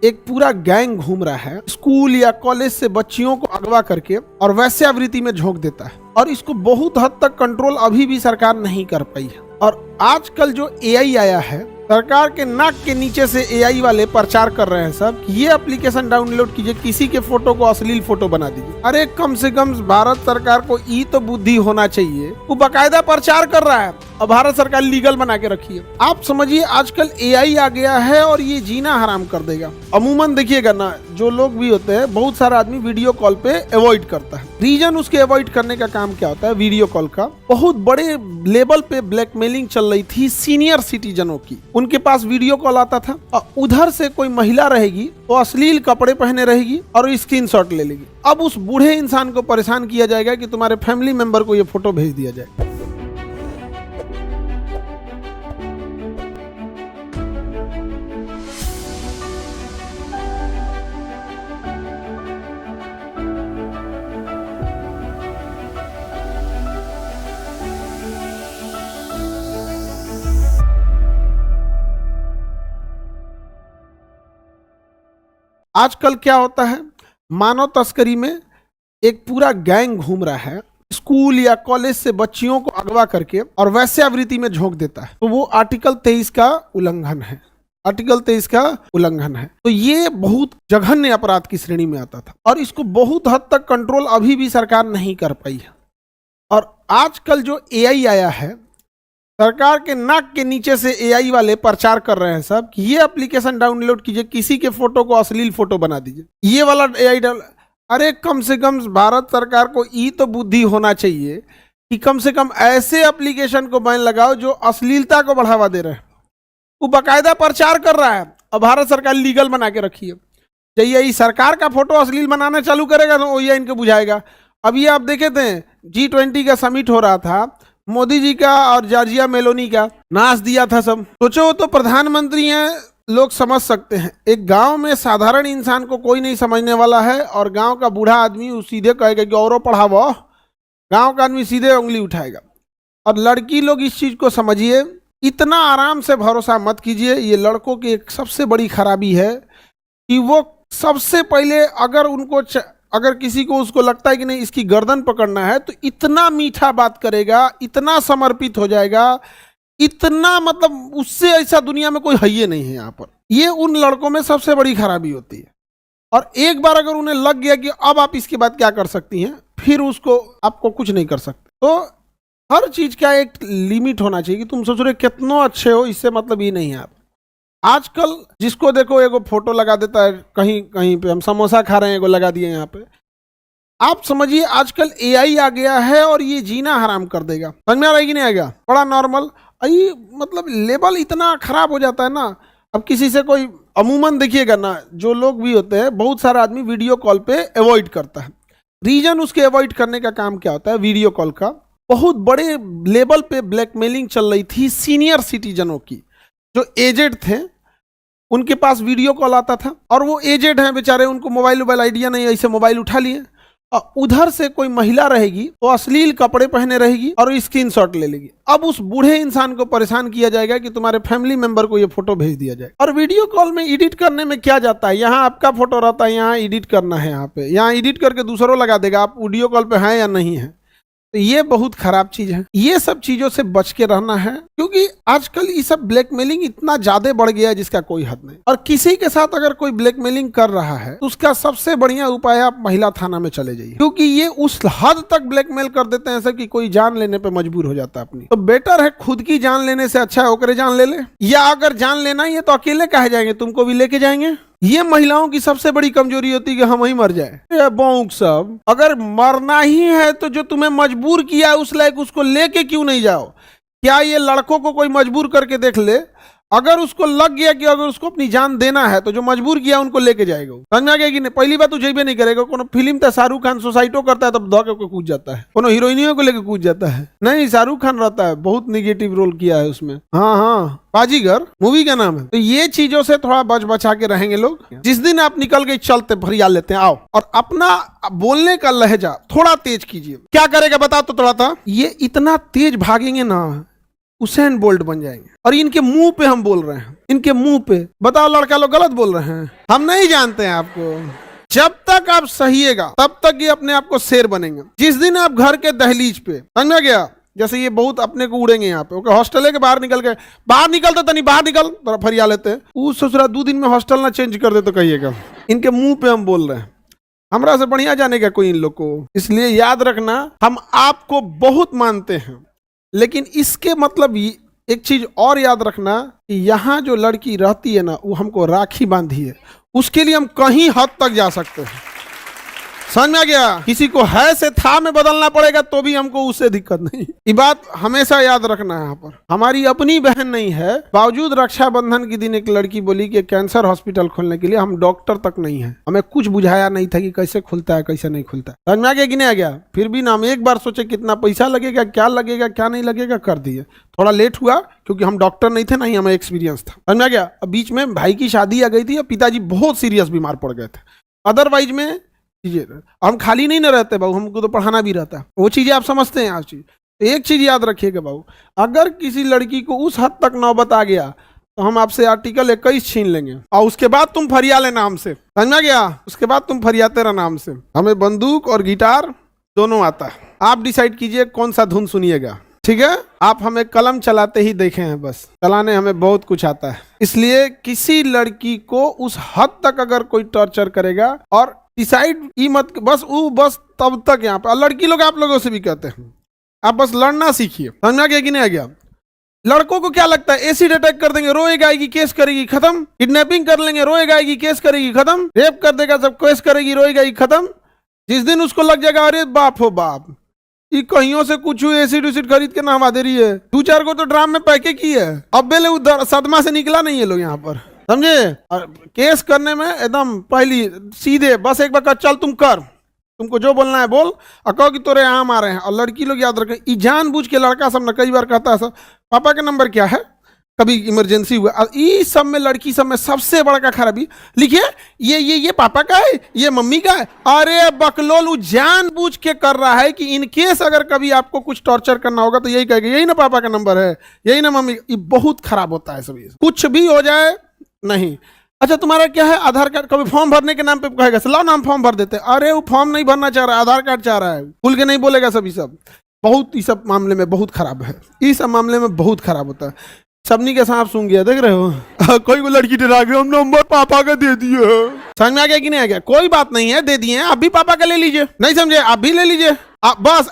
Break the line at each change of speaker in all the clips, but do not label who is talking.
एक पूरा गैंग घूम रहा है, स्कूल या कॉलेज से बच्चियों को अगवा करके और वैश्यावृत्ति में झोंक देता है। और इसको बहुत हद तक कंट्रोल अभी भी सरकार नहीं कर पाई है। और आजकल जो एआई आया है, सरकार के नाक के नीचे से एआई वाले प्रचार कर रहे हैं सब कि ये एप्लीकेशन डाउनलोड कीजिए, किसी के फोटो को अश्लील फोटो बना दीजिए। अरे कम से कम भारत सरकार को ये तो बुद्धि होना चाहिए, वो बाकायदा प्रचार कर रहा है और भारत सरकार लीगल बना के रखी है। आप समझिए आजकल एआई आ गया है और ये जीना हराम कर देगा। अमूमन देखिएगा ना, जो लोग भी होते हैं, बहुत सारा आदमी वीडियो कॉल पे अवॉइड करता है। रीजन उसके अवॉइड करने का काम क्या होता है, वीडियो कॉल का बहुत बड़े लेवल पे ब्लैकमेलिंग चल रही थी सीनियर सिटीजनों की। उनके पास वीडियो कॉल आता था और उधर से कोई महिला रहेगी तो अश्लील कपड़े पहने रहेगी और स्क्रीनशॉट ले लेगी। अब उस बूढ़े इंसान को परेशान किया जाएगा कि तुम्हारे फैमिली मेंबर को ये फोटो भेज दिया जाए। आजकल क्या होता है, मानव तस्करी में एक पूरा गैंग घूम रहा है, स्कूल या कॉलेज से बच्चियों को अगवा करके और वैश्यावृत्ति में झोंक देता है। तो वो आर्टिकल 23 का उल्लंघन है। आर्टिकल 23 का उल्लंघन है। तो ये बहुत जघन्य अपराध की श्रेणी में आता था और इसको बहुत हद तक कंट्रोल अभी भी सरकार नहीं कर पाई है। और आजकल जो एआई आया है, सरकार के नाक के नीचे से एआई वाले प्रचार कर रहे हैं सब कि ये एप्लीकेशन डाउनलोड कीजिए, किसी के फोटो को अश्लील फोटो बना दीजिए, ये वाला एआई अरे कम से कम भारत सरकार को ये तो बुद्धि होना चाहिए कि कम से कम ऐसे एप्लीकेशन को बैन लगाओ जो अश्लीलता को बढ़ावा दे रहे हैं। वो बाकायदा प्रचार कर रहा है और भारत सरकार लीगल बना के रखी है। जब यही सरकार का फोटो अश्लील बनाना चालू करेगा तो ये इनको बुझाएगा। अभी आप देखे थे G20 का समिट हो रहा था, मोदी जी का और जॉर्जिया मेलोनी का नाच दिया था सब। सोचो तो प्रधानमंत्री हैं, लोग समझ सकते हैं। एक गांव में साधारण इंसान को कोई नहीं समझने वाला है और गांव का बूढ़ा आदमी सीधे कहेगा कि औरों पढ़ावो, गांव का आदमी सीधे उंगली उठाएगा। और लड़की लोग इस चीज को समझिए, इतना आराम से भरोसा मत कीजिए। ये लड़कों की एक सबसे बड़ी खराबी है कि वो सबसे पहले अगर किसी को उसको लगता है कि नहीं इसकी गर्दन पकड़ना है तो इतना मीठा बात करेगा, इतना समर्पित हो जाएगा, इतना मतलब उससे ऐसा दुनिया में कोई है ही नहीं है यहाँ पर। ये उन लड़कों में सबसे बड़ी खराबी होती है। और एक बार अगर उन्हें लग गया कि अब आप इसके बाद क्या कर सकती हैं, फिर उसको आपको कुछ नहीं कर सकते। तो हर चीज का एक लिमिट होना चाहिए कि तुम सोच रहे कितनों अच्छे हो, इससे मतलब ये नहीं है। आप आजकल जिसको देखो एगो फोटो लगा देता है, कहीं कहीं पे हम समोसा खा रहे हैं एगो लगा दिए यहाँ पे। आप समझिए आजकल एआई आ गया है और ये जीना हराम कर देगा। समझ में आ रहा है कि नहीं आएगा? बड़ा नॉर्मल ये मतलब लेवल इतना खराब हो जाता है ना। अब किसी से कोई अमूमन देखिएगा ना, जो लोग भी होते हैं, बहुत सारा आदमी वीडियो कॉल पे अवॉइड करता है। रीजन उसके अवॉइड करने का काम क्या होता है, वीडियो कॉल का बहुत बड़े लेवल पे ब्लैकमेलिंग चल रही थी सीनियर सिटीजनों की। जो एजेड थे उनके पास वीडियो कॉल आता था और वो एजेड हैं बेचारे, उनको मोबाइल आइडिया नहीं है, ऐसे मोबाइल उठा लिए और उधर से कोई महिला रहेगी तो अश्लील कपड़े पहने रहेगी और स्क्रीनशॉट ले लेगी। अब उस बूढ़े इंसान को परेशान किया जाएगा कि तुम्हारे फैमिली मेंबर को ये फोटो भेज दिया जाए। और वीडियो कॉल में एडिट करने में क्या जाता है, यहाँ आपका फोटो रहता है, यहाँ एडिट करना है, यहाँ एडिट करके दूसरों लगा देगा आप वीडियो कॉल पे हैं या नहीं है। तो ये बहुत खराब चीज है। ये सब चीजों से बच के रहना है, क्योंकि आजकल ये सब ब्लैकमेलिंग इतना ज्यादा बढ़ गया है जिसका कोई हद नहीं। और किसी के साथ अगर कोई ब्लैकमेलिंग कर रहा है तो उसका सबसे बढ़िया उपाय आप महिला थाना में चले जाइए, क्योंकि ये उस हद तक ब्लैकमेल कर देते हैं सब कि कोई जान लेने पे मजबूर हो जाता है अपनी। तो बेटर है खुद की जान लेने से अच्छा है ओकरे जान ले ले, या अगर जान लेना ही है तो अकेले कहे जाएंगे, तुमको भी लेके जाएंगे। ये महिलाओं की सबसे बड़ी कमजोरी होती है कि हम ही मर जाए। बौक सब, अगर मरना ही है तो जो तुम्हें मजबूर किया है उस लायक उसको लेके क्यों नहीं जाओ? क्या ये लड़कों को कोई मजबूर करके देख ले, अगर उसको लग गया कि अगर उसको अपनी जान देना है तो जो मजबूर किया उनको लेके जाएगा। समझ में आ गया कि नहीं? पहली बात तो जेबे नहीं करेगा। कोनो फिल्म तो शाहरुख खान सोसाइटो करता है तब दौड़ के कूद जाता है, कोनो हीरोइनियों को लेके कूद जाता है। नहीं, शाहरुख खान रहता है, बहुत निगेटिव रोल किया है उसमें। हाँ, बाजीगर मूवी का नाम है। तो ये चीजों से थोड़ा बच बचा के रहेंगे लोग। जिस दिन आप निकल गए चलते फरिया लेते हैं, आओ और अपना बोलने का लहजा थोड़ा तेज कीजिए। क्या करेगा बताओ तो थोड़ा था। ये इतना तेज भागेंगे ना उसेन बोल्ट बन जाएंगे। और इनके मुंह पे हम बोल रहे हैं, इनके मुंह पे। बताओ लड़का लोग गलत बोल रहे हैं? हम नहीं जानते हैं आपको। जब तक आप सहिएगा तब तक ये अपने आप को शेर बनेंगे। जिस दिन आप घर के दहलीज पे, समझ में गया, जैसे ये बहुत अपने को उड़ेंगे यहाँ पे, ओके हॉस्टल है के बाहर निकल गए, बाहर निकलते तो नहीं, बाहर निकल तो फरिया लेते हैं, उस ससुरा 2 दिन में हॉस्टल ना चेंज कर दे तो कहिएगा। इनके मुंह पे हम बोल रहे हैं, हमरा से बढ़िया जानेगा कोई इन लोग को। इसलिए याद रखना, हम आपको बहुत मानते हैं, लेकिन इसके मतलब एक चीज और याद रखना कि यहाँ जो लड़की रहती है ना, वो हमको राखी बांधी है, उसके लिए हम कहीं हद तक जा सकते हैं। समझ में आ गया? किसी को है से था में बदलना पड़ेगा तो भी हमको उससे दिक्कत नहीं। ये बात हमेशा याद रखना है। यहाँ पर हमारी अपनी बहन नहीं है, बावजूद रक्षाबंधन के दिन एक लड़की बोली कि कैंसर हॉस्पिटल खोलने के लिए हम डॉक्टर तक नहीं है, हमें कुछ बुझाया नहीं था कि कैसे खुलता है कैसे नहीं खुलता है। समझ में आ गया कि नहीं आ गया? फिर भी ना हम एक बार सोचे कितना पैसा लगेगा, क्या लगेगा क्या नहीं लगेगा, कर दिए। थोड़ा लेट हुआ क्योंकि हम डॉक्टर नहीं थे, ना ही हमें एक्सपीरियंस था। समझ में आ गया? अब बीच में भाई की शादी आ गई थी, पिताजी बहुत सीरियस बीमार पड़ गए थे। अदरवाइज में हम खाली नहीं ना रहते बाबू, हमको तो पढ़ाना भी रहता है, वो चीजें आप समझते हैं। आज चीज एक चीज याद रखिएगा बाबू, अगर किसी लड़की को उस हद तक नौबत आ गया तो हम आपसे आर्टिकल 21 छीन लेंगे और उसके बाद तुम फरिया लेना हमसे। समझ में गया? उसके बाद तुम फरियाते रहना हमसे। हमें बंदूक और गिटार दोनों आता है, आप डिसाइड कीजिए कौन सा धुन सुनिएगा, ठीक है? आप हमें कलम चलाते ही देखे हैं, बस चलाने हमें बहुत कुछ आता है। इसलिए किसी लड़की को उस हद तक अगर कोई टॉर्चर करेगा, और डिसाइड ई मत बस तब तक यहाँ पे लड़की लोग आप लोगों से भी कहते हैं, आप बस लड़ना सीखिए। समझ में आ गया कि नहीं आ गया? लड़कों को क्या लगता है, एसिड अटैक कर देंगे रोएगा आएगी केस करेगी खत्म, किडनैपिंग कर लेंगे रोएगा आएगी केस करेगी खत्म, रेप कर देगा सब केस करेगी रोएगा आएगी खत्म। जिस दिन उसको लग जाएगा अरे बाप हो बाप, ये कहीं से कुछ एसिड उसिड खरीद के नहवा दे रही है, 2-4 को तो ड्राम में पैके की है, अब बेले उधर सदमा से निकला नहीं है लोग यहाँ पर, समझे? केस करने में एकदम पहली सीधे बस एक बार कहा चल तुम कर, तुमको जो बोलना है बोल, और कहो कि तोरे यहाँ आ रहे हैं। और लड़की लोग याद रखें, ई जानबूझ के लड़का सब न कई बार कहता है सब पापा का नंबर क्या है, कभी इमरजेंसी हुआ, और इस सब में लड़की सब में सबसे बड़ा खराबी लिखिए ये पापा का है, ये मम्मी का है। अरे बकलोल, वो जानबूझ के कर रहा है कि इन केस अगर कभी आपको कुछ टॉर्चर करना होगा तो यही कहेगा यही ना पापा का नंबर है, यही ना मम्मी। ये बहुत खराब होता है सभी, कुछ भी हो जाए नहीं। अच्छा तुम्हारा क्या है, आधार कार्ड, कभी फॉर्म भरने के नाम पे कहेगा लाओ नाम फॉर्म भर देते, अरे वो फॉर्म नहीं भरना चाह रहा है, आधार कार्ड चाह रहा है, खुल के नहीं बोलेगा। सब बहुत इस सब मामले में बहुत खराब है, इस सब मामले में बहुत खराब होता है। सबनी के सांप सूंघ गया, देख रहे हो? कोई को लड़की डरा गई, हम नंबर पापा का दे दिए। समझ में आ गया कि नहीं आ गया? कोई बात नहीं है, दे दिए, आप भी पापा का ले लीजिए, नहीं समझे आप भी ले लीजिए, बस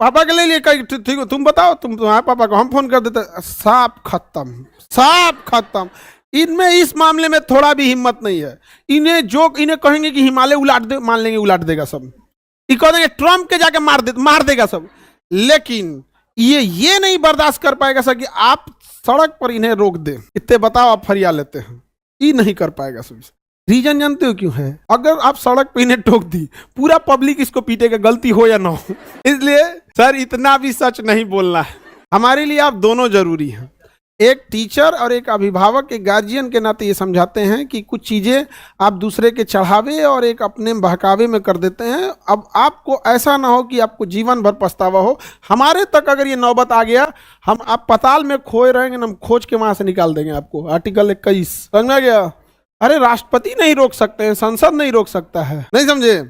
पापा का ले लिए, ठीक हो, तुम बताओ तुम्हारे पापा को हम फोन कर देते, साफ खत्म, साफ खत्म। इनमें इस मामले में थोड़ा भी हिम्मत नहीं है। इन्हें कहेंगे कि हिमालय उलाट दे, मान लेंगे उलाट देगा सब, ये कह देंगे ट्रम्प के जाके मार देगा सब, लेकिन ये नहीं बर्दाश्त कर पाएगा सर कि आप सड़क पर इन्हें रोक दे, इतने बताओ आप फरिया लेते हैं, ये नहीं कर पाएगा सब। रीजन जानते हो क्यों है? अगर आप सड़क पे इन्हें ठोक दी, पूरा पब्लिक इसको पीटेगा, गलती हो या ना हो। इसलिए सर इतना भी सच नहीं बोलना है, हमारे लिए आप दोनों जरूरी हैं। एक टीचर और एक अभिभावक, एक गार्जियन के नाते ये समझाते हैं कि कुछ चीज़ें आप दूसरे के चढ़ावे और एक अपने बहकावे में कर देते हैं। अब आपको ऐसा ना हो कि आपको जीवन भर पछतावा हो। हमारे तक अगर ये नौबत आ गया, आप पताल में खोए रहेंगे, हम खोज के वहाँ से निकाल देंगे आपको। आर्टिकल 21 समझ में आ गया? अरे राष्ट्रपति नहीं रोक सकते हैं, संसद नहीं रोक सकता है, नहीं समझे?